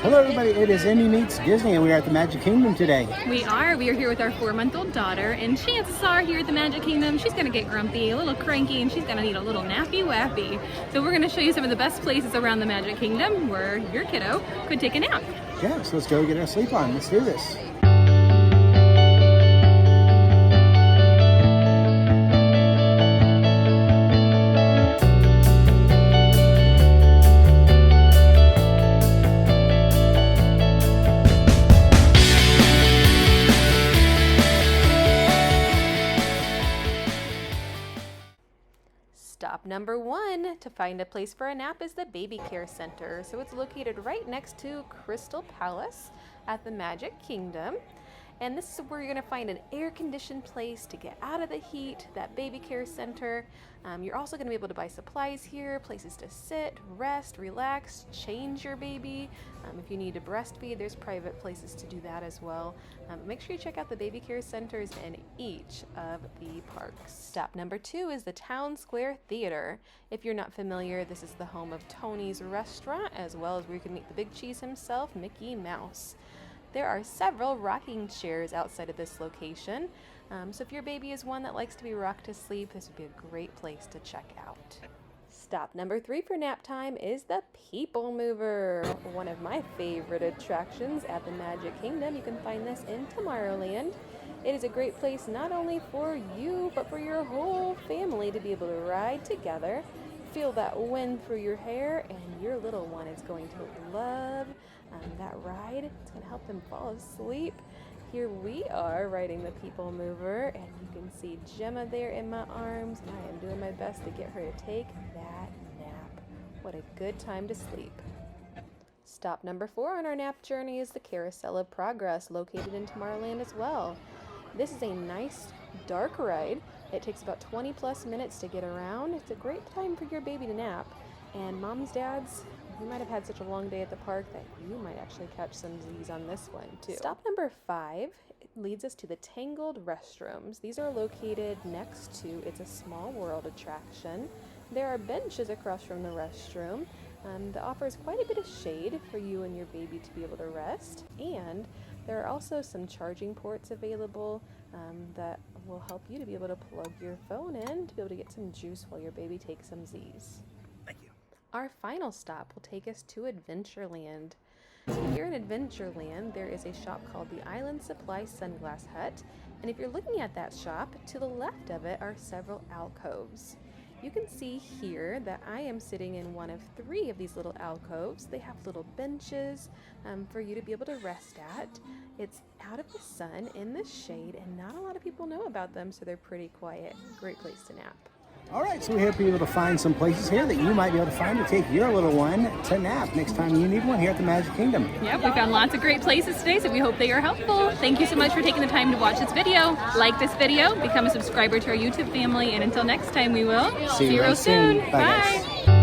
Hello everybody, it is Indy Meets Disney and we are at the Magic Kingdom today. We are here with our 4-month-old daughter, and chances are here at the Magic Kingdom she's gonna get grumpy, a little cranky, and she's gonna need a little nappy wappy. So we're gonna show you some of the best places around the Magic Kingdom where your kiddo could take a nap. Yeah, so let's go get our sleep on. Let's do this. Stop number 1 to find a place for a nap is the Baby Care Center. So it's located right next to Crystal Palace at the Magic Kingdom. And this is where you're going to find an air-conditioned place to get out of the heat, that Baby Care Center. You're also going to be able to buy supplies here, places to sit, rest, relax, change your baby. If you need to breastfeed, there's private places to do that as well. Make sure you check out the Baby Care Centers in each of the parks. Stop number 2 is the Town Square Theater. If you're not familiar, this is the home of Tony's restaurant, as well as where you can meet the big cheese himself, Mickey Mouse. There are several rocking chairs outside of this location, so if your baby is one that likes to be rocked to sleep, this would be a great place to check out. Stop number 3 for nap time is the People Mover, one of my favorite attractions at the Magic Kingdom. You can find this in Tomorrowland. It is a great place not only for you, but for your whole family to be able to ride together. Feel that wind through your hair, and your little one is going to love that ride. It's going to help them fall asleep. Here we are riding the People Mover, and you can see Gemma there in my arms, and I am doing my best to get her to take that nap. What a good time to sleep. Stop number 4 on our nap journey is the Carousel of Progress, located in Tomorrowland as well. This is a nice dark ride. It takes about 20 plus minutes to get around. It's a great time for your baby to nap, and moms, dads, you might have had such a long day at the park that you might actually catch some Z's on this one too. Stop number 5 leads us to the Tangled Restrooms. These are located next to It's a Small World attraction. There are benches across from the restroom that offers quite a bit of shade for you and your baby to be able to rest. And there are also some charging ports available that will help you to be able to plug your phone in to be able to get some juice while your baby takes some Z's. Our final stop will take us to Adventureland. Here in Adventureland, there is a shop called the Island Supply Sunglass Hut, and if you're looking at that shop, to the left of it are several alcoves. You can see here that I am sitting in one of 3 of these little alcoves. They have little benches for you to be able to rest at. It's out of the sun, in the shade, and not a lot of people know about them, so they're pretty quiet. Great place to nap. All right, so we hope you're able to find some places here that you might be able to find to take your little one to nap next time you need one here at the Magic Kingdom. Yep, we found lots of great places today, so we hope they are helpful. Thank you so much for taking the time to watch this video. Like this video, become a subscriber to our YouTube family, and until next time, we will see you real soon. Bye.